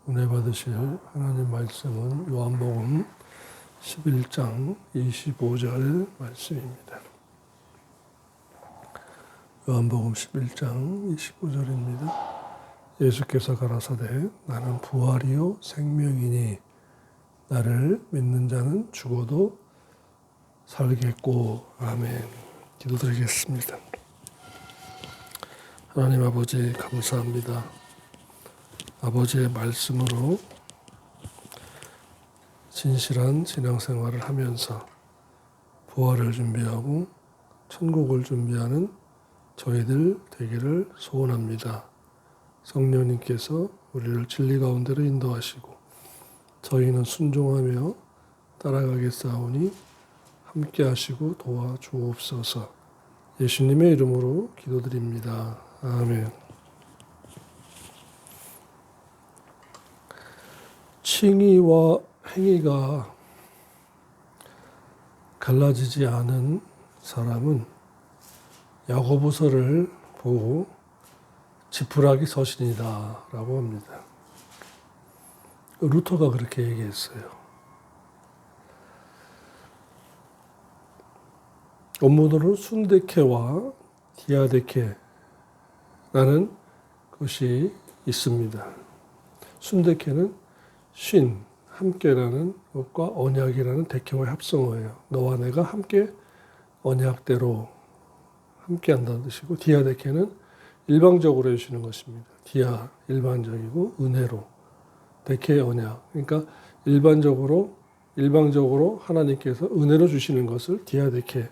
은혜 받으실 하나님 말씀은 요한복음 11장 25절 말씀입니다. 요한복음 11장 25절입니다. 예수께서 가라사대 나는 부활이요 생명이니 나를 믿는 자는 죽어도 살겠고. 아멘. 기도드리겠습니다. 하나님 아버지 감사합니다. 아버지의 말씀으로 진실한 신앙생활을 하면서 부활을 준비하고 천국을 준비하는 저희들 되기를 소원합니다. 성령님께서 우리를 진리 가운데로 인도하시고 저희는 순종하며 따라가겠사오니 함께 하시고 도와주옵소서. 예수님의 이름으로 기도드립니다. 아멘. 칭의와 행위가 갈라지지 않은 사람은 야고보서를 보고 지푸라기 서신이다 라고 합니다. 루터가 그렇게 얘기했어요. 원문으로는 순데케와 디아데케라는 것이 있습니다. 순데케는 신, 함께라는 것과 언약이라는 데케와의 합성어예요. 너와 내가 함께 언약대로 함께한다는 뜻이고, 디아데케는 일방적으로 해주시는 것입니다. 디아 일반적이고 은혜로, 데케 언약. 그러니까 일방적으로 하나님께서 은혜로 주시는 것을 디아데케,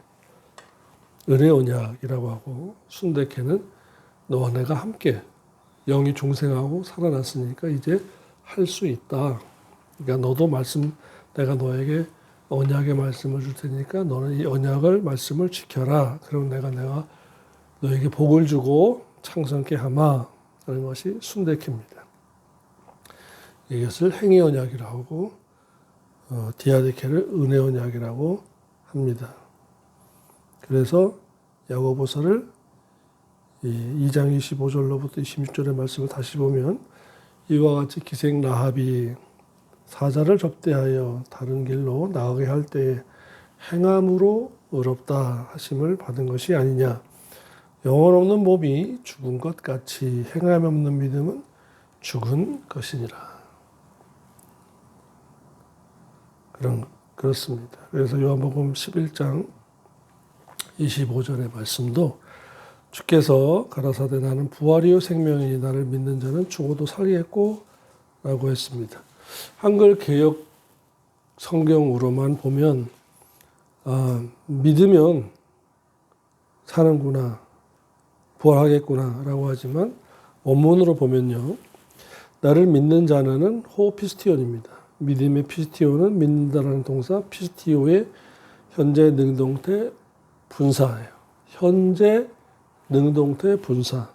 은혜 언약이라고 하고, 순데케는 너와 내가 함께 영이 중생하고 살아났으니까 이제 할 수 있다. 그러니까 너도 내가 너에게 언약의 말씀을 줄 테니까 너는 이 언약을 말씀을 지켜라. 그럼 내가 너에게 복을 주고 창성케 하마. 라는 것이 순데케입니다. 이것을 행위 언약이라고 하고 디아데케를 은혜 언약이라고 합니다. 그래서 야고보서를 2장 25절로부터 26절의 말씀을 다시 보면 이와 같이 기생 라합이 사자를 접대하여 다른 길로 나가게 할 때에 행함으로 의롭다 하심을 받은 것이 아니냐. 영혼 없는 몸이 죽은 것 같이 행함 없는 믿음은 죽은 것이니라. 그렇습니다. 그래서 요한복음 11장 25절의 말씀도 주께서 가라사대 나는 부활이요 생명이니 나를 믿는 자는 죽어도 살겠고 라고 했습니다. 한글 개역 성경으로만 보면 믿으면 사는구나, 부활하겠구나 라고 하지만 원문으로 보면요, 나를 믿는 자는 호피스티온입니다. 믿음의 피스티온은 믿는다라는 동사 피스티오의 현재 능동태 분사예요. 현재 능동태 분사.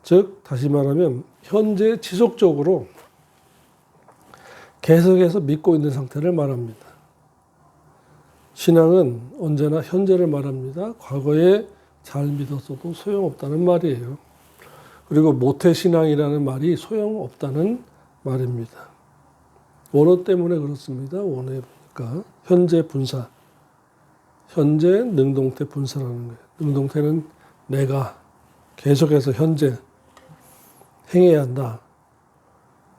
즉 다시 말하면 현재 지속적으로 계속해서 믿고 있는 상태를 말합니다. 신앙은 언제나 현재를 말합니다. 과거에 잘 믿었어도 소용없다는 말이에요. 그리고 모태신앙이라는 말이 소용없다는 말입니다. 원어 때문에 그렇습니다. 원어에 보니까 현재 분사, 현재 능동태 분사라는 거예요. 능동태는 내가 계속해서 현재 행해야 한다.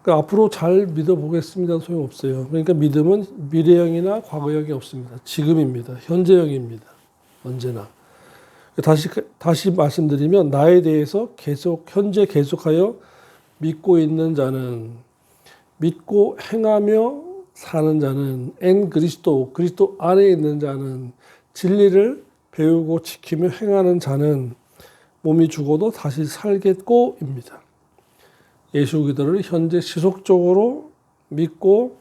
그러니까 앞으로 잘 믿어보겠습니다. 소용없어요. 그러니까 믿음은 미래형이나 과거형이 없습니다. 지금입니다. 현재형입니다. 언제나. 다시 말씀드리면 나에 대해서 현재 계속하여 믿고 있는 자는, 믿고 행하며 사는 자는, 그리스도 안에 있는 자는, 진리를 배우고 지키며 행하는 자는 몸이 죽어도 다시 살겠고입니다. 예수 그리스도를 현재 지속적으로 믿고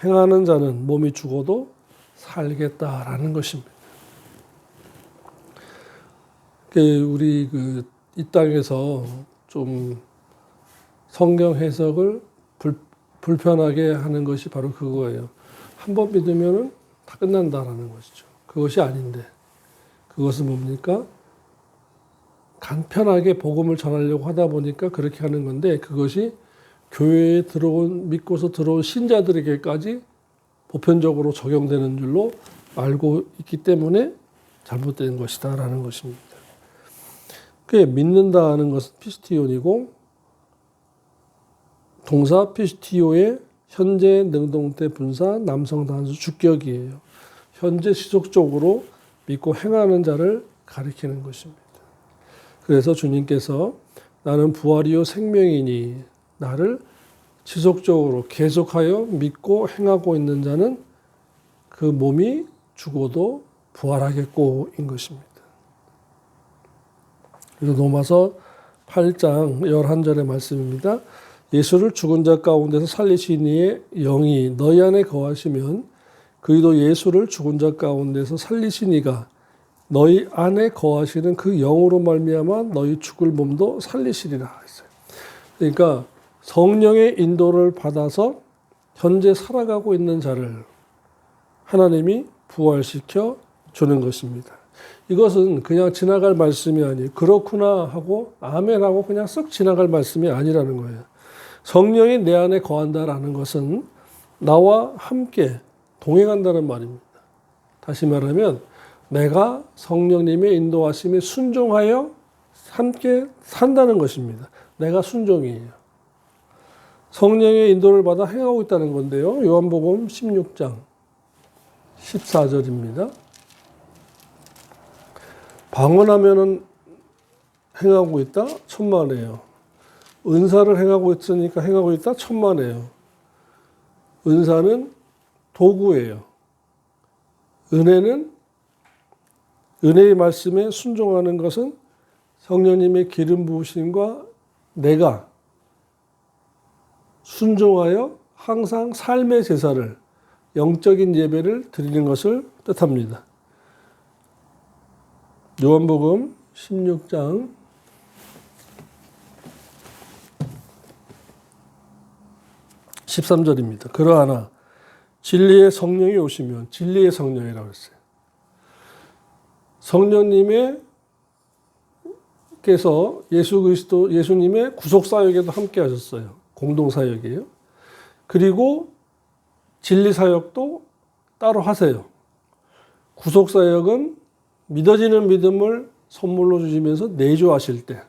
행하는 자는 몸이 죽어도 살겠다라는 것입니다. 우리 이 땅에서 좀 성경 해석을 불편하게 하는 것이 바로 그거예요. 한 번 믿으면 다 끝난다라는 것이죠. 그것이 아닌데, 그것은 뭡니까? 간편하게 복음을 전하려고 하다 보니까 그렇게 하는 건데, 그것이 교회에 믿고서 들어온 신자들에게까지 보편적으로 적용되는 줄로 알고 있기 때문에 잘못된 것이다라는 것입니다. 그게 믿는다 하는 것은 피스티온이고, 동사 피스티오의 현재 능동태 분사 남성 단수 주격이에요. 현재 지속적으로 믿고 행하는 자를 가리키는 것입니다. 그래서 주님께서 나는 부활이요 생명이니 나를 지속적으로 계속하여 믿고 행하고 있는 자는 그 몸이 죽어도 부활하겠고인 것입니다. 그래서 로마서 8장 11절의 말씀입니다. 예수를 죽은 자 가운데서 살리신 이의 영이 너희 안에 거하시면 그이도 예수를 죽은 자 가운데서 살리신 이가 너희 안에 거하시는 그 영으로 말미암아 너희 죽을 몸도 살리시리라 했어요. 그러니까 성령의 인도를 받아서 현재 살아가고 있는 자를 하나님이 부활시켜 주는 것입니다. 이것은 그냥 지나갈 말씀이 아니에요. 그렇구나 하고 아멘 하고 그냥 쓱 지나갈 말씀이 아니라는 거예요. 성령이 내 안에 거한다라는 것은 나와 함께 동행한다는 말입니다. 다시 말하면 내가 성령님의 인도하심에 순종하여 함께 산다는 것입니다. 내가 순종이에요. 성령의 인도를 받아 행하고 있다는 건데요. 요한복음 16장 14절입니다. 방언하면은 행하고 있다? 천만에요. 은사를 행하고 있으니까 행하고 있다? 천만에요. 은사는 도구예요. 은혜는 은혜의 말씀에 순종하는 것은 성령님의 기름 부으심과 내가 순종하여 항상 삶의 제사를 영적인 예배를 드리는 것을 뜻합니다. 요한복음 16장 13절입니다. 그러하나 진리의 성령이 오시면 진리의 성령이라고 했어요. 성령님께서 예수 그리스도 예수님의 구속 사역에도 함께 하셨어요. 공동 사역이에요. 그리고 진리 사역도 따로 하세요. 구속 사역은 믿어지는 믿음을 선물로 주시면서 내조하실 때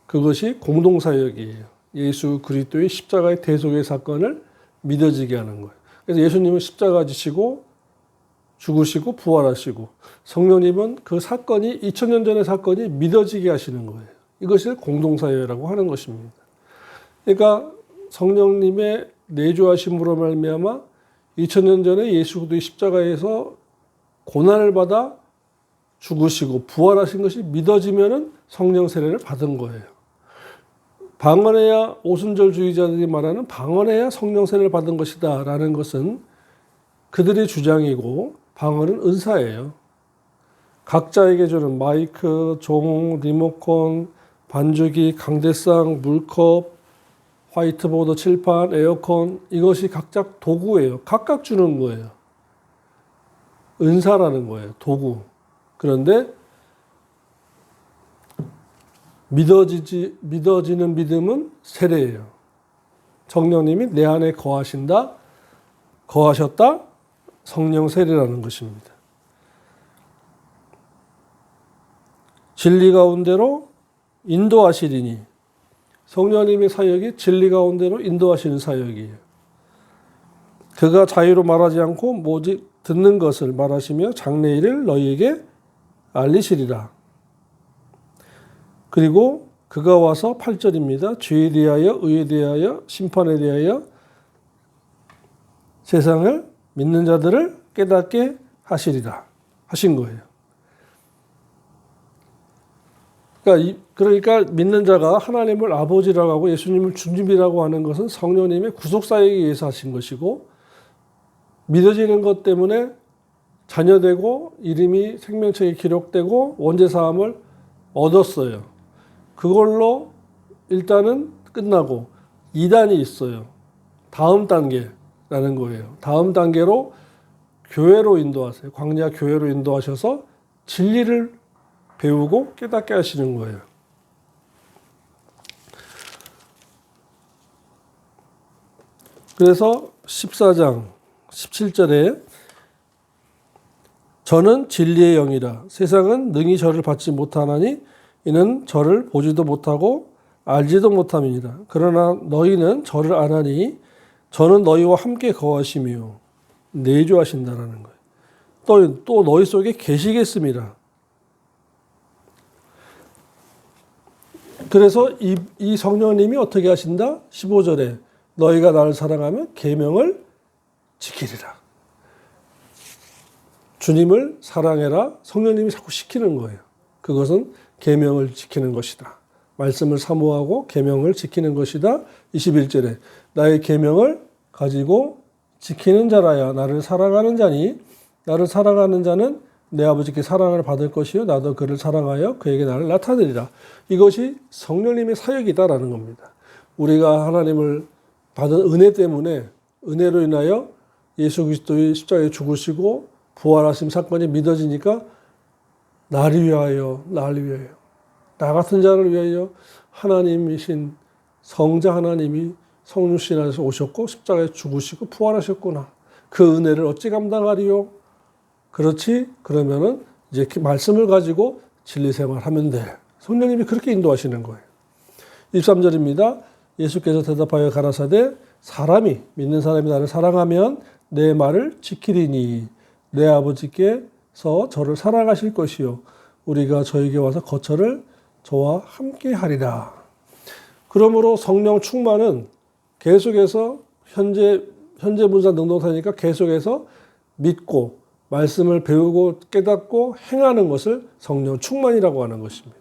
그것이 공동 사역이에요. 예수 그리스도의 십자가의 대속의 사건을 믿어지게 하는 거예요. 그래서 예수님은 십자가 지시고 죽으시고 부활하시고 성령님은 그 사건이 2000년 전의 사건이 믿어지게 하시는 거예요. 이것을 공동사역이라고 하는 것입니다. 그러니까 성령님의 내주하심으로 말미암아 2000년 전에 예수 그리스도의 십자가에서 고난을 받아 죽으시고 부활하신 것이 믿어지면은 성령 세례를 받은 거예요. 방언해야 오순절주의자들이 말하는 방언해야 성령 세례를 받은 것이다 라는 것은 그들의 주장이고 방언은 은사예요. 각자에게 주는 마이크, 종, 리모컨, 반주기, 강대상, 물컵, 화이트보드, 칠판, 에어컨 이것이 각자 도구예요. 각각 주는 거예요. 은사라는 거예요. 도구. 그런데 믿어지는 믿음은 세례예요. 성령님이 내 안에 거하셨다. 성령 세례라는 것입니다. 진리 가운데로 인도하시리니 성령님의 사역이 진리 가운데로 인도하시는 사역이에요. 그가 자유로 말하지 않고 오직 듣는 것을 말하시며 장래일을 너희에게 알리시리라. 그리고 그가 와서 8절입니다. 죄에 대하여 의에 대하여 심판에 대하여 세상을 믿는 자들을 깨닫게 하시리라 하신 거예요. 그러니까 믿는 자가 하나님을 아버지라고 하고 예수님을 주님이라고 하는 것은 성령님의 구속사역에 의해서 하신 것이고 믿어지는 것 때문에 자녀되고 이름이 생명책에 기록되고 원죄사함을 얻었어요. 그걸로 일단은 끝나고 2단이 있어요. 다음 단계라는 거예요. 다음 단계로 교회로 인도하세요. 광야 교회로 인도하셔서 진리를 배우고 깨닫게 하시는 거예요. 그래서 14장 17절에 저는 진리의 영이라 세상은 능히 저를 받지 못하나니 이는 저를 보지도 못하고 알지도 못함이니라. 그러나 너희는 저를 아나니 저는 너희와 함께 거하시며 내주하신다라는 거예요. 또 너희 속에 계시겠습니다. 그래서 이 성령님이 어떻게 하신다? 15절에 너희가 나를 사랑하면 계명을 지키리라. 주님을 사랑해라. 성령님이 자꾸 시키는 거예요. 그것은 계명을 지키는 것이다. 말씀을 사모하고 계명을 지키는 것이다. 21절에 나의 계명을 가지고 지키는 자라야 나를 사랑하는 자니 나를 사랑하는 자는 내 아버지께 사랑을 받을 것이요 나도 그를 사랑하여 그에게 나를 나타내리라. 이것이 성령님의 사역이다라는 겁니다. 우리가 하나님을 받은 은혜 때문에 은혜로 인하여 예수 그리스도의 십자가에 죽으시고 부활하심 사건이 믿어지니까 나를 위하여 나 같은 자를 위하여 하나님이신 성자 하나님이 성육신 안에서 오셨고 십자가에 죽으시고 부활하셨구나. 그 은혜를 어찌 감당하리요? 그렇지? 그러면은 이제 말씀을 가지고 진리 생활하면 돼. 성령님이 그렇게 인도하시는 거예요. 23절입니다. 예수께서 대답하여 가라사대 믿는 사람이 나를 사랑하면 내 말을 지키리니 내 아버지께서 저를 사랑하실 것이요 우리가 저에게 와서 거처를 저와 함께 하리라. 그러므로 성령 충만은 계속해서 현재 분사 능동사니까 계속해서 믿고 말씀을 배우고 깨닫고 행하는 것을 성령 충만이라고 하는 것입니다.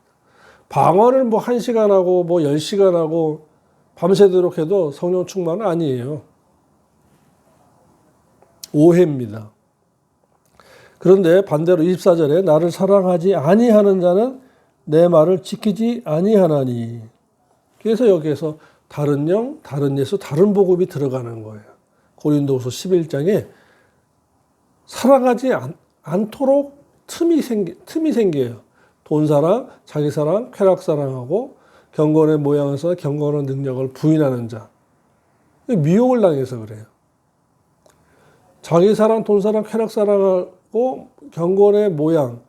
방언을 1시간 하고 10시간 하고 밤새도록 해도 성령 충만은 아니에요. 오해입니다. 그런데 반대로 24절에 나를 사랑하지 아니하는 자는 내 말을 지키지 아니하나니. 그래서 여기에서 다른 영, 다른 예수, 다른 복음이 들어가는 거예요. 고린도후서 11장에 사랑하지 않도록 틈이 생겨요. 돈사랑, 자기사랑, 쾌락사랑하고 경건의 모양에서 경건의 능력을 부인하는 자. 미혹을 당해서 그래요. 자기사랑, 돈사랑, 쾌락사랑하고 경건의 모양,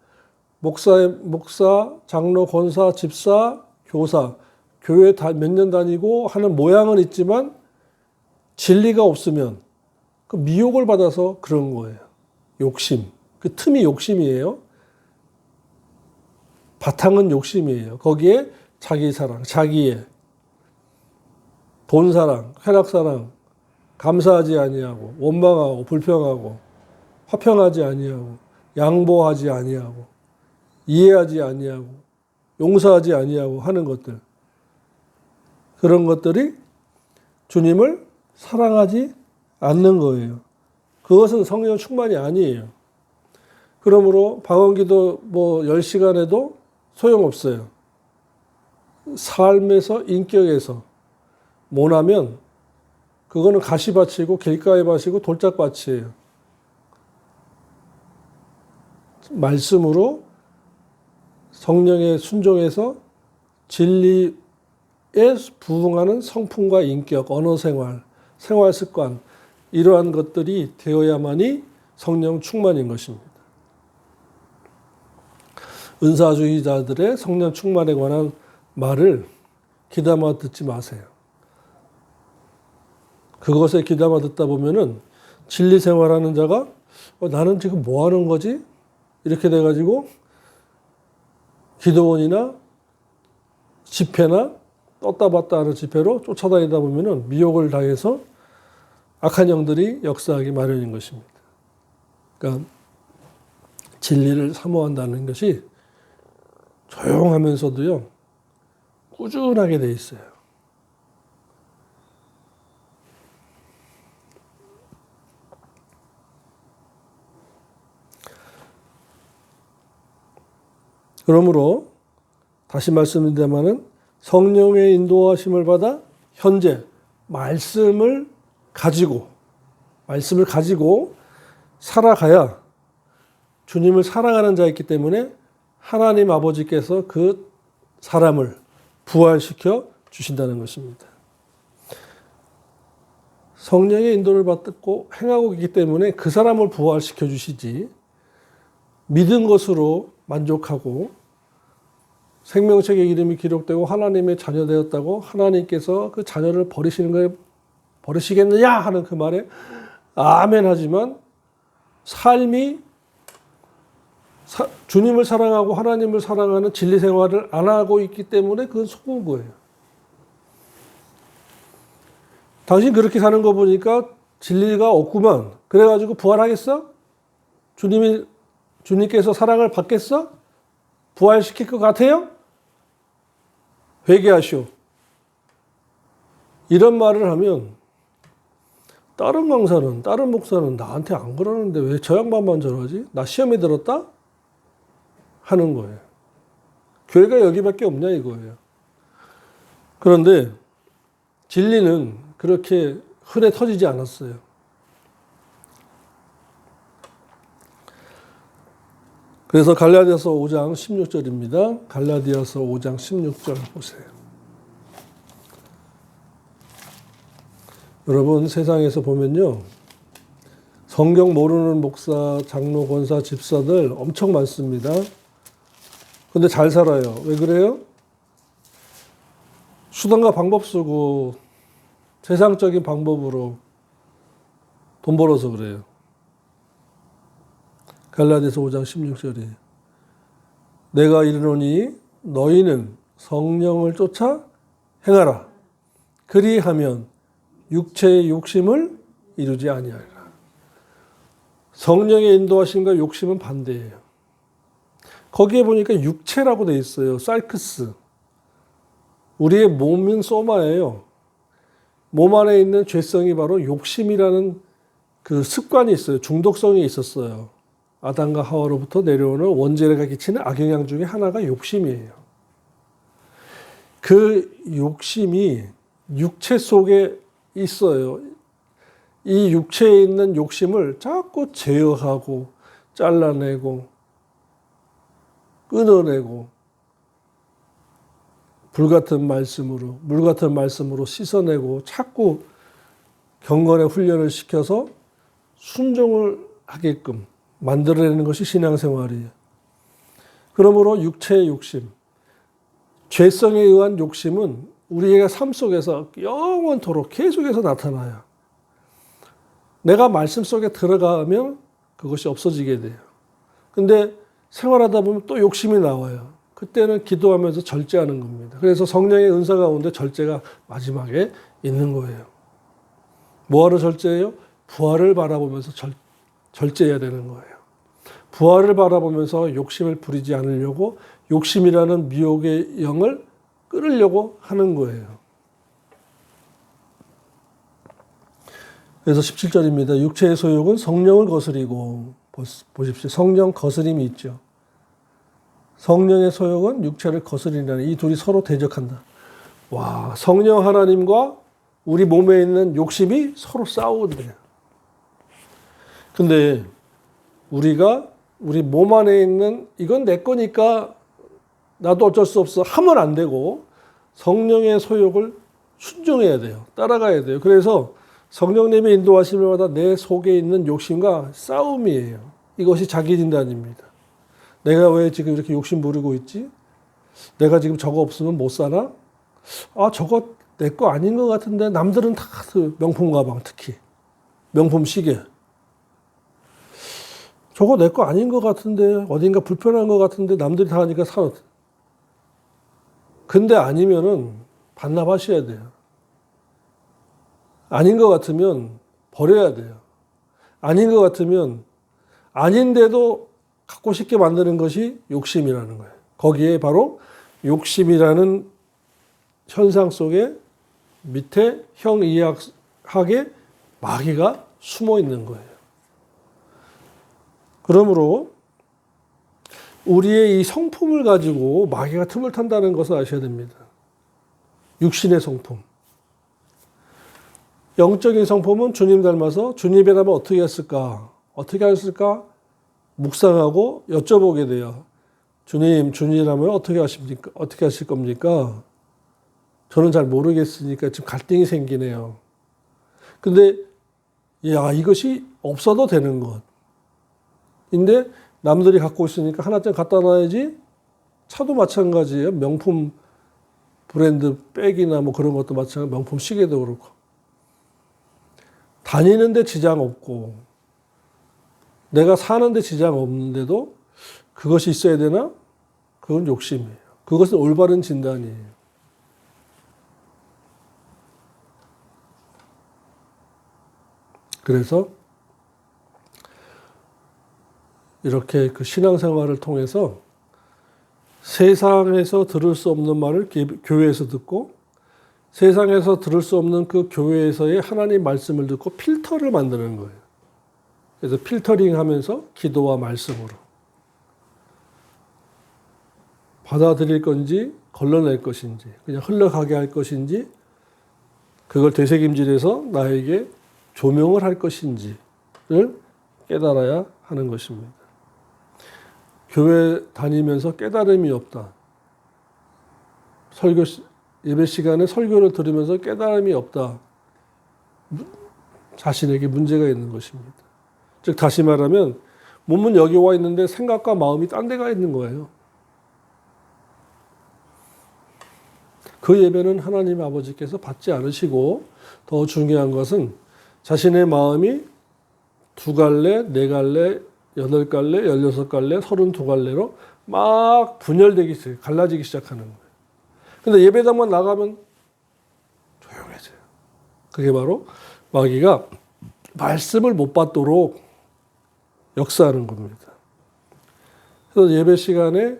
목사, 장로, 권사, 집사, 교사, 교회 몇 년 다니고 하는 모양은 있지만 진리가 없으면 그 미혹을 받아서 그런 거예요. 욕심. 그 틈이 욕심이에요. 바탕은 욕심이에요. 거기에 자기사랑, 자기애, 돈사랑, 쾌락사랑, 감사하지 아니하고 원망하고 불평하고 화평하지 아니하고 양보하지 아니하고 이해하지 아니하고 용서하지 아니하고 하는 것들. 그런 것들이 주님을 사랑하지 않는 거예요. 그것은 성령 충만이 아니에요. 그러므로 방언기도 10시간 해도 소용없어요. 삶에서 인격에서 못하면 그거는 가시밭이고 길가의 밭이고 돌짝밭이에요. 말씀으로 성령에 순종해서 진리에 부응하는 성품과 인격, 언어 생활, 생활 습관 이러한 것들이 되어야만이 성령 충만인 것입니다. 은사주의자들의 성령 충만에 관한 말을 귀담아 듣지 마세요. 그것에 귀담아 듣다 보면은 진리 생활하는 자가 나는 지금 뭐 하는 거지? 이렇게 돼가지고 기도원이나 집회나 떴다 봤다 하는 집회로 쫓아다니다 보면은 미혹을 당해서 악한 영들이 역사하기 마련인 것입니다. 그러니까 진리를 사모한다는 것이 조용하면서도요 꾸준하게 돼 있어요. 그러므로 다시 말씀드리자면은 성령의 인도하심을 받아 현재 말씀을 가지고 살아가야 주님을 사랑하는 자였기 때문에 하나님 아버지께서 그 사람을 부활시켜 주신다는 것입니다. 성령의 인도를 받고 행하고 있기 때문에 그 사람을 부활시켜 주시지, 믿은 것으로 만족하고 생명책에 이름이 기록되고 하나님의 자녀 되었다고 하나님께서 그 자녀를 버리시는 걸 버리시겠느냐 하는 그 말에 아멘 하지만 삶이 주님을 사랑하고 하나님을 사랑하는 진리 생활을 안 하고 있기 때문에 그건 속은 거예요. 당신 그렇게 사는 거 보니까 진리가 없구만. 그래가지고 부활하겠어? 주님께서 사랑을 받겠어? 부활시킬 것 같아요? 회개하시오. 이런 말을 하면 다른 강사는, 다른 목사는 나한테 안 그러는데 왜 저 양반만 저러지? 나 시험에 들었다? 하는 거예요. 교회가 여기밖에 없냐 이거예요. 그런데 진리는 그렇게 흔해 터지지 않았어요. 그래서 갈라디아서 5장 16절입니다. 갈라디아서 5장 16절 보세요. 여러분 세상에서 보면요, 성경 모르는 목사, 장로, 권사, 집사들 엄청 많습니다. 근데 잘 살아요. 왜 그래요? 수단과 방법 쓰고 세상적인 방법으로 돈 벌어서 그래요. 갈라디아서 5장 16절이에요. 내가 이르노니 너희는 성령을 쫓아 행하라. 그리하면 육체의 욕심을 이루지 아니하리라. 성령의 인도하심과 욕심은 반대예요. 거기에 보니까 육체라고 돼 있어요. 사이크스. 우리의 몸인 소마예요. 몸 안에 있는 죄성이 바로 욕심이라는 그 습관이 있어요. 중독성이 있었어요. 아담과 하와로부터 내려오는 원죄가 끼치는 악영향 중에 하나가 욕심이에요. 그 욕심이 육체 속에 있어요. 이 육체에 있는 욕심을 자꾸 제어하고 잘라내고 끊어내고 불같은 말씀으로, 물같은 말씀으로 씻어내고 자꾸 경건의 훈련을 시켜서 순종을 하게끔 만들어내는 것이 신앙생활이에요. 그러므로 육체의 욕심, 죄성에 의한 욕심은 우리의 삶 속에서 영원토록 계속해서 나타나요. 내가 말씀 속에 들어가면 그것이 없어지게 돼요. 근데 생활하다 보면 또 욕심이 나와요. 그때는 기도하면서 절제하는 겁니다. 그래서 성령의 은사 가운데 절제가 마지막에 있는 거예요. 뭐하러 절제해요? 부활을 바라보면서 절제해야 되는 거예요. 부활을 바라보면서 욕심을 부리지 않으려고 욕심이라는 미혹의 영을 끊으려고 하는 거예요. 그래서 17절입니다. 육체의 소욕은 성령을 거스리고, 보십시오. 성령 거스림이 있죠. 성령의 소욕은 육체를 거스리는, 이 둘이 서로 대적한다. 와, 성령 하나님과 우리 몸에 있는 욕심이 서로 싸우는데요. 근데 우리가 우리 몸 안에 있는 이건 내 거니까 나도 어쩔 수 없어 하면 안 되고 성령의 소욕을 순종해야 돼요. 따라가야 돼요. 그래서 성령님의 인도하심마다 내 속에 있는 욕심과 싸움이에요. 이것이 자기 진단입니다. 내가 왜 지금 이렇게 욕심 부리고 있지? 내가 지금 저거 없으면 못 사나? 아, 저거 내 거 아닌 것 같은데 남들은 다 명품 가방, 특히 명품 시계. 저거 내 거 아닌 것 같은데 어딘가 불편한 것 같은데 남들이 다 하니까 사. 근데 아니면은 반납하셔야 돼요. 아닌 것 같으면 버려야 돼요. 아닌 것 같으면 아닌데도 갖고 싶게 만드는 것이 욕심이라는 거예요. 거기에 바로 욕심이라는 현상 속에 밑에 형이학의 마귀가 숨어 있는 거예요. 그러므로 우리의 이 성품을 가지고 마귀가 틈을 탄다는 것을 아셔야 됩니다. 육신의 성품. 영적인 성품은 주님 닮아서 주님이라면 어떻게 했을까? 어떻게 했을까? 묵상하고 여쭤보게 돼요. 주님이라면 어떻게 하십니까? 어떻게 하실 겁니까? 저는 잘 모르겠으니까 지금 갈등이 생기네요. 근데 야, 이것이 없어도 되는 것인데 남들이 갖고 있으니까 하나쯤 갖다 놔야지. 차도 마찬가지예요. 명품 브랜드 백이나 뭐 그런 것도 마찬가지, 명품 시계도 그렇고. 다니는데 지장 없고 내가 사는데 지장 없는데도 그것이 있어야 되나? 그건 욕심이에요. 그것은 올바른 진단이에요. 그래서 이렇게 그 신앙생활을 통해서 세상에서 들을 수 없는 말을 교회에서 듣고 세상에서 들을 수 없는 그 교회에서의 하나님 말씀을 듣고 필터를 만드는 거예요. 그래서 필터링 하면서 기도와 말씀으로 받아들일 건지 걸러낼 것인지 그냥 흘러가게 할 것인지 그걸 되새김질해서 나에게 조명을 할 것인지를 깨달아야 하는 것입니다. 교회 다니면서 깨달음이 없다. 예배 시간에 설교를 들으면서 깨달음이 없다. 자신에게 문제가 있는 것입니다. 즉 다시 말하면 몸은 여기 와 있는데 생각과 마음이 딴 데 가 있는 거예요. 그 예배는 하나님 아버지께서 받지 않으시고 더 중요한 것은 자신의 마음이 2갈래, 4갈래, 8갈래, 16갈래, 32갈래로 막 분열되기 시작해요. 갈라지기 시작하는 거예요. 근데 예배당만 나가면 조용해져요. 그게 바로 마귀가 말씀을 못 받도록 역사하는 겁니다. 그래서 예배 시간에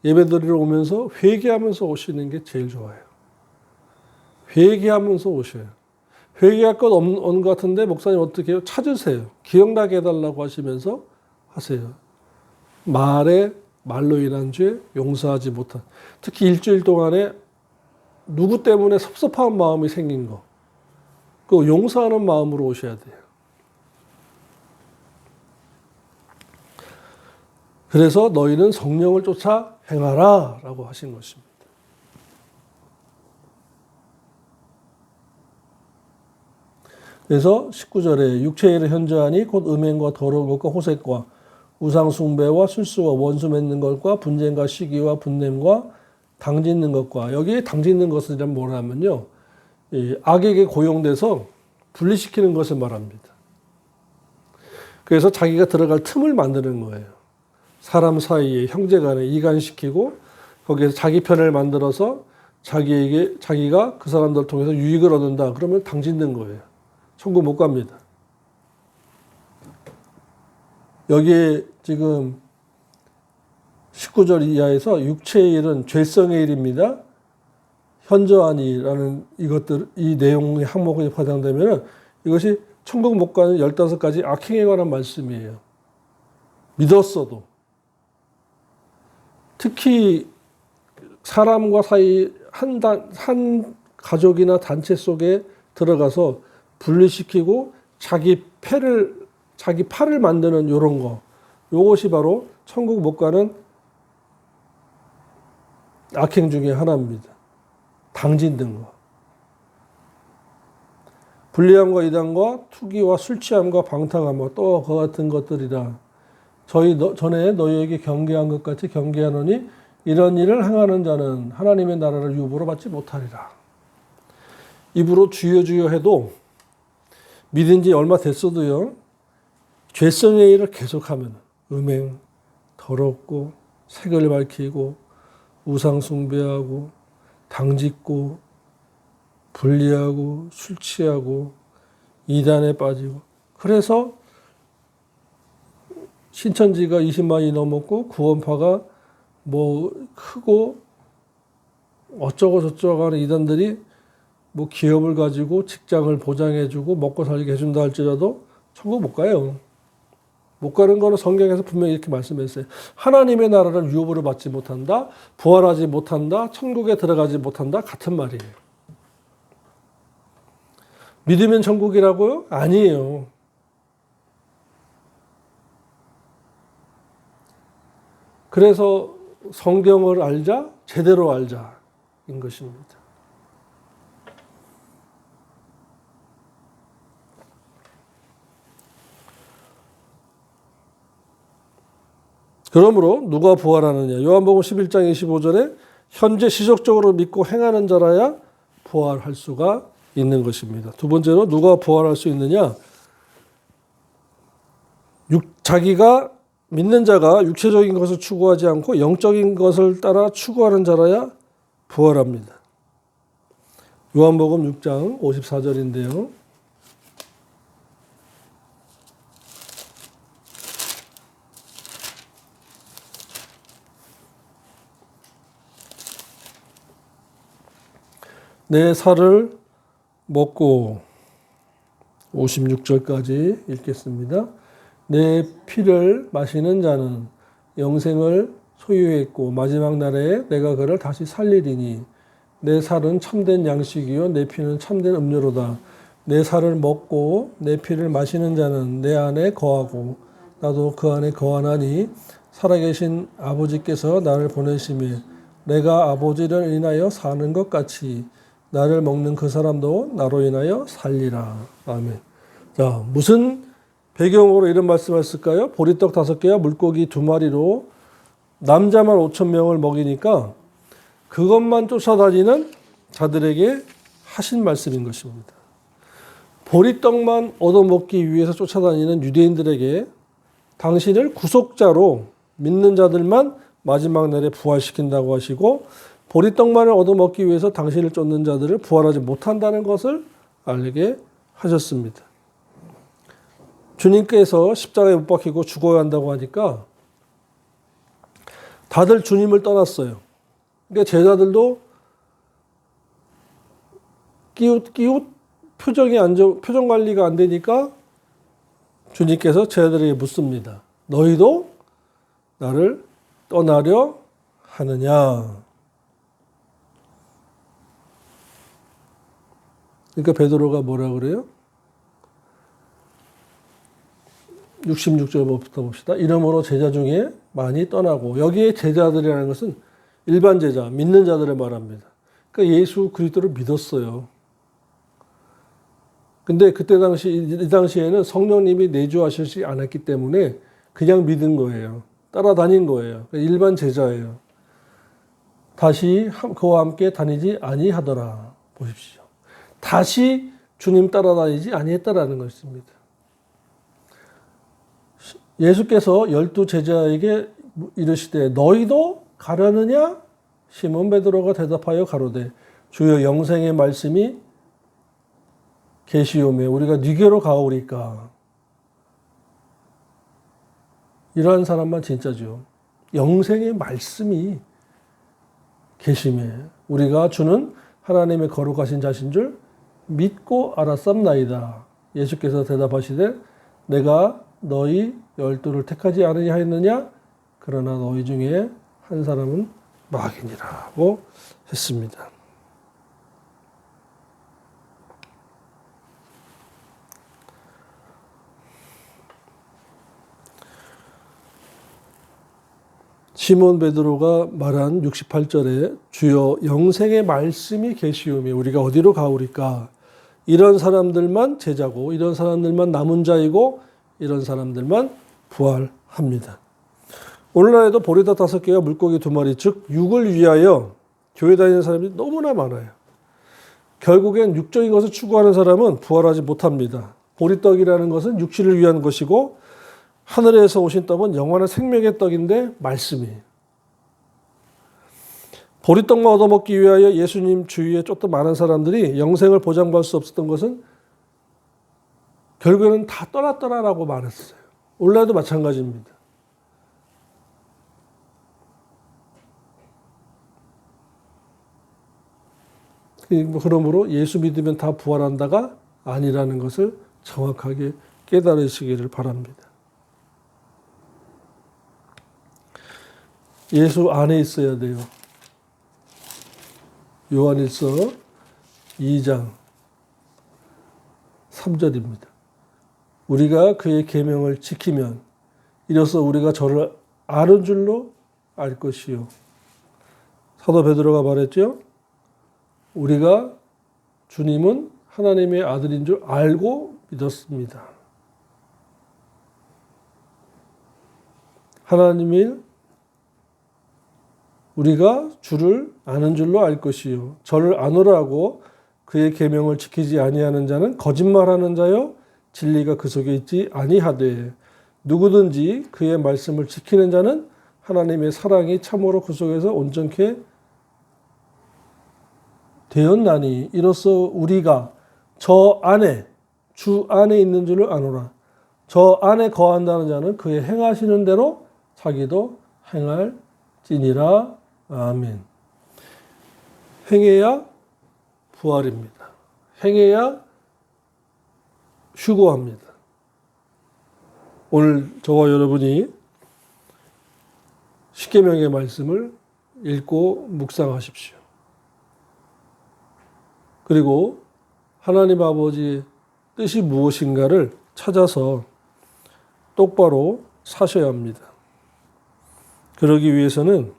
예배드리러 오면서 회개하면서 오시는 게 제일 좋아요. 회개하면서 오셔요. 회개할 것 없는 것 같은데 목사님 어떻게 해요? 찾으세요. 기억나게 해달라고 하시면서 하세요. 말로 인한 죄 용서하지 못한. 특히 일주일 동안에 누구 때문에 섭섭한 마음이 생긴 거. 그 용서하는 마음으로 오셔야 돼요. 그래서 너희는 성령을 쫓아 행하라 라고 하신 것입니다. 그래서 19절에 육체의 일을 현저하니 곧 음행과 더러운 것과 호색과 우상 숭배와 술수와 원수 맺는 것과 분쟁과 시기와 분냄과 당짓는 것과 여기에 당짓는 것은 뭐냐면요. 악에게 고용돼서 분리시키는 것을 말합니다. 그래서 자기가 들어갈 틈을 만드는 거예요. 사람 사이에 형제간에 이간시키고 거기에서 자기 편을 만들어서 자기가 그 사람들 통해서 유익을 얻는다. 그러면 당짓는 거예요. 천국 못 갑니다. 여기에 지금 19절 이하에서 육체의 일은 죄성의 일입니다. 현저하니라는 이 내용의 항목에 포함되면 이것이 천국 못 가는 15가지 악행에 관한 말씀이에요. 믿었어도. 특히 사람과 사이 한 가족이나 단체 속에 들어가서 분리시키고 자기 팔을 만드는 이런 거. 이것이 바로 천국 못 가는 악행 중에 하나입니다. 당짓는 거. 불리함과 이단과 투기와 술 취함과 방탕함과 또 그와 같은 것들이라. 전에 너희에게 경계한 것 같이 경계하노니 이런 일을 행하는 자는 하나님의 나라를 유보로 받지 못하리라. 입으로 주여 주여 해도 믿은 지 얼마 됐어도요. 죄성의 일을 계속하면 음행, 더럽고 색을 밝히고 우상 숭배하고 당짓고 불리하고 술 취하고 이단에 빠지고 그래서 신천지가 20만이 넘었고 구원파가 뭐 크고 어쩌고 저쩌고 하는 이단들이 뭐 기업을 가지고 직장을 보장해주고 먹고 살게 해준다 할지라도 천국 못 가요. 못 가는 거는 성경에서 분명히 이렇게 말씀했어요. 하나님의 나라를 유업으로 받지 못한다, 부활하지 못한다, 천국에 들어가지 못한다 같은 말이에요. 믿으면 천국이라고요? 아니에요. 그래서 성경을 알자, 제대로 알자인 것입니다. 그러므로 누가 부활하느냐? 요한복음 11장 25절에 현재 시적적으로 믿고 행하는 자라야 부활할 수가 있는 것입니다. 두 번째로 누가 부활할 수 있느냐? 자기가 믿는 자가 육체적인 것을 추구하지 않고 영적인 것을 따라 추구하는 자라야 부활합니다. 요한복음 6장 54절인데요. 내 살을 먹고 56절까지 읽겠습니다. 내 피를 마시는 자는 영생을 소유했고 마지막 날에 내가 그를 다시 살리리니 내 살은 참된 양식이요 내 피는 참된 음료로다. 내 살을 먹고 내 피를 마시는 자는 내 안에 거하고 나도 그 안에 거하나니 살아계신 아버지께서 나를 보내심에 내가 아버지를 인하여 사는 것 같이 나를 먹는 그 사람도 나로 인하여 살리라. 아멘. 자, 무슨 배경으로 이런 말씀했을까요? 보리떡 5개와 물고기 2마리로 남자만 5,000명을 먹이니까 그것만 쫓아다니는 자들에게 하신 말씀인 것입니다. 보리떡만 얻어먹기 위해서 쫓아다니는 유대인들에게 당신을 구속자로 믿는 자들만 마지막 날에 부활시킨다고 하시고 보리떡만을 얻어먹기 위해서 당신을 쫓는 자들을 부활하지 못한다는 것을 알게 하셨습니다. 주님께서 십자가에 못 박히고 죽어야 한다고 하니까 다들 주님을 떠났어요. 그러니까 제자들도 끼웃 표정 관리가 안 되니까 주님께서 제자들에게 묻습니다. 너희도 나를 떠나려 하느냐? 그러니까 베드로가 뭐라 그래요? 66절부터 봅시다. 이러므로 제자 중에 많이 떠나고 여기에 제자들이라는 것은 일반 제자, 믿는 자들을 말합니다. 그러니까 예수 그리스도를 믿었어요. 근데 이 당시에는 성령님이 내주하시지 않았기 때문에 그냥 믿은 거예요. 따라다닌 거예요. 그러니까 일반 제자예요. 다시 그와 함께 다니지 아니하더라. 보십시오. 다시 주님 따라다니지 아니했다라는 것입니다. 예수께서 12 제자에게 이르시되 너희도 가려느냐? 시몬 베드로가 대답하여 가로되 주여 영생의 말씀이 계시오매 우리가 네게로 가오리까. 이러한 사람만 진짜죠. 영생의 말씀이 계시매 우리가 주는 하나님의 거룩하신 자신 줄 믿고 알았삼나이다. 예수께서 대답하시되 내가 너희 12를 택하지 않으냐 하였느냐? 그러나 너희 중에 한 사람은 마귀니라고 했습니다. 시몬 베드로가 말한 68절에 주여 영생의 말씀이 계시오매 우리가 어디로 가오리까? 이런 사람들만 제자고 이런 사람들만 남은 자이고 이런 사람들만 부활합니다. 오늘날에도 보리떡 5개와 물고기 2마리 즉 육을 위하여 교회 다니는 사람이 너무나 많아요. 결국엔 육적인 것을 추구하는 사람은 부활하지 못합니다. 보리떡이라는 것은 육신을 위한 것이고 하늘에서 오신 떡은 영원한 생명의 떡인데 말씀이에요. 보리떡만 얻어먹기 위하여 예수님 주위에 쫓던 많은 사람들이 영생을 보장받을 수 없었던 것은 결국에는 다 떠났더라라고 말했어요. 오늘날도 마찬가지입니다. 그러므로 예수 믿으면 다 부활한다가 아니라는 것을 정확하게 깨달으시기를 바랍니다. 예수 안에 있어야 돼요. 요한일서 2장 3절입니다. 우리가 그의 계명을 지키면 이로써 우리가 저를 아는 줄로 알 것이요. 사도 베드로가 말했죠. 우리가 주님은 하나님의 아들인 줄 알고 믿었습니다. 하나님이 우리가 주를 아는 줄로 알 것이요 저를 아노라고 그의 계명을 지키지 아니하는 자는 거짓말하는 자요 진리가 그 속에 있지 아니하되 누구든지 그의 말씀을 지키는 자는 하나님의 사랑이 참으로 그 속에서 온전케 되었나니 이로써 우리가 저 안에 주 안에 있는 줄을 아노라. 저 안에 거한다는 자는 그의 행하시는 대로 자기도 행할지니라. 아멘. 행해야 부활입니다. 행해야 휴거합니다. 오늘 저와 여러분이 십계명의 말씀을 읽고 묵상하십시오. 그리고 하나님 아버지의 뜻이 무엇인가를 찾아서 똑바로 사셔야 합니다. 그러기 위해서는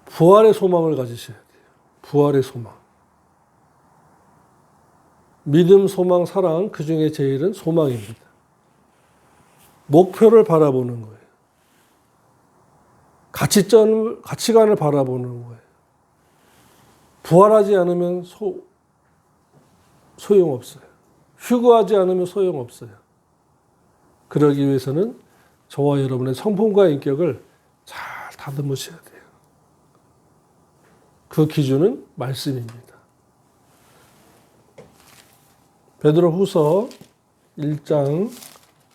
부활의 소망을 가지셔야 돼요. 부활의 소망. 믿음, 소망, 사랑, 그 중에 제일은 소망입니다. 목표를 바라보는 거예요. 가치관을 바라보는 거예요. 부활하지 않으면 소용없어요. 휴거하지 않으면 소용없어요. 그러기 위해서는 저와 여러분의 성품과 인격을 잘 다듬으셔야 돼요. 그 기준은 말씀입니다. 베드로후서 1장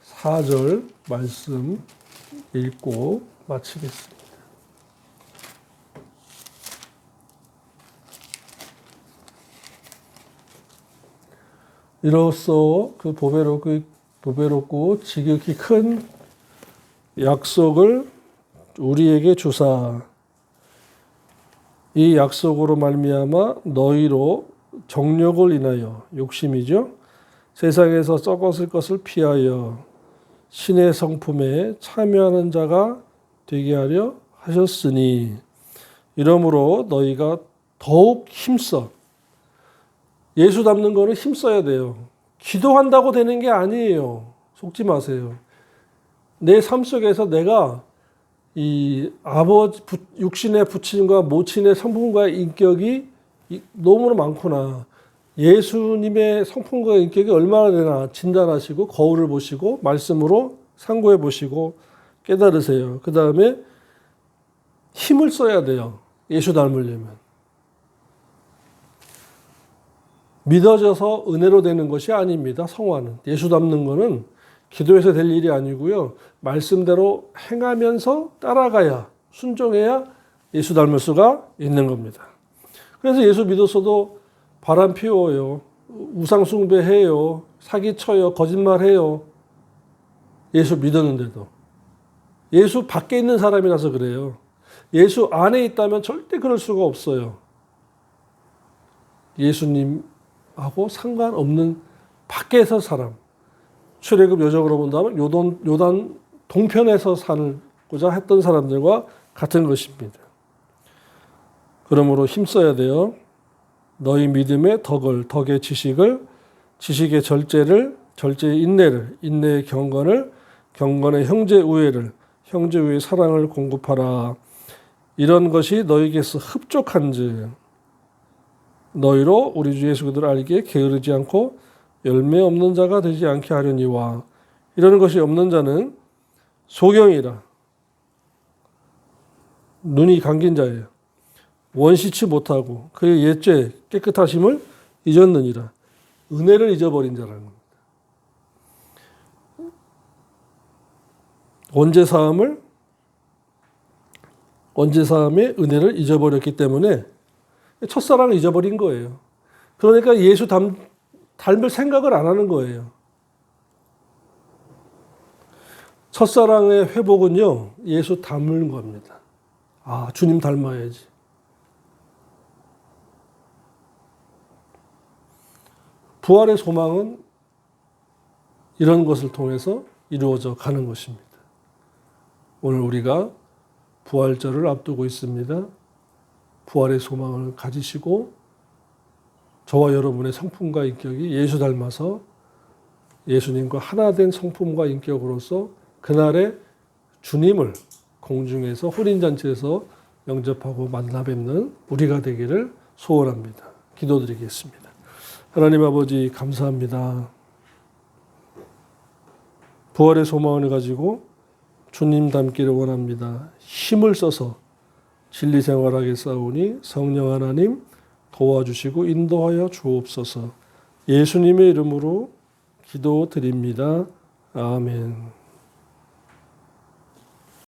4절 말씀 읽고 마치겠습니다. 이로써 그 보배롭고 지극히 큰 약속을 우리에게 주사 이 약속으로 말미암아 너희로 정욕을 인하여 욕심이죠. 세상에서 썩었을 것을 피하여 신의 성품에 참여하는 자가 되게 하려 하셨으니 이러므로 너희가 더욱 힘써 예수 닮는 거는 힘써야 돼요. 기도한다고 되는 게 아니에요. 속지 마세요. 내 삶 속에서 내가 이 아버지 육신의 부친과 모친의 성품과 인격이 너무나 많구나. 예수님의 성품과 인격이 얼마나 되나 진단하시고 거울을 보시고 말씀으로 상고해 보시고 깨달으세요. 그 다음에 힘을 써야 돼요. 예수 닮으려면. 믿어져서 은혜로 되는 것이 아닙니다. 성화는. 예수 닮는 거는 기도해서 될 일이 아니고요. 말씀대로 행하면서 따라가야 순종해야 예수 닮을 수가 있는 겁니다. 그래서 예수 믿었어도 바람 피워요. 우상 숭배해요. 사기쳐요. 거짓말해요. 예수 믿었는데도. 예수 밖에 있는 사람이라서 그래요. 예수 안에 있다면 절대 그럴 수가 없어요. 예수님하고 상관없는 밖에서 사람. 출애굽 여정으로 본다면 요단 동편에서 살고자 했던 사람들과 같은 것입니다. 그러므로 힘써야 돼요. 너희 믿음의 덕의 지식을, 지식의 절제를, 절제의 인내를, 인내의 경건을, 경건의 형제 우애를, 형제 우애의 사랑을 공급하라. 이런 것이 너희에게서 흡족한즉 너희로 우리 주 예수 그리스도를 알기에 게으르지 않고 열매 없는 자가 되지 않게 하려니와 이런 것이 없는 자는 소경이라 눈이 감긴 자예요. 원시치 못하고 그의 옛죄 깨끗하심을 잊었느니라. 은혜를 잊어버린 자라는 겁니다. 언제사함의 은혜를 잊어버렸기 때문에 첫사랑을 잊어버린 거예요. 그러니까 예수 닮을 생각을 안 하는 거예요. 첫사랑의 회복은요, 예수 닮는 겁니다. 아, 주님 닮아야지. 부활의 소망은 이런 것을 통해서 이루어져 가는 것입니다. 오늘 우리가 부활절을 앞두고 있습니다. 부활의 소망을 가지시고 저와 여러분의 성품과 인격이 예수 닮아서 예수님과 하나 된 성품과 인격으로서 그날의 주님을 공중에서 혼인잔치에서 영접하고 만나 뵙는 우리가 되기를 소원합니다. 기도드리겠습니다. 하나님 아버지 감사합니다. 부활의 소망을 가지고 주님 닮기를 원합니다. 힘을 써서 진리 생활하게 싸우니 성령 하나님 도와주시고 인도하여 주옵소서. 예수님의 이름으로 기도드립니다. 아멘.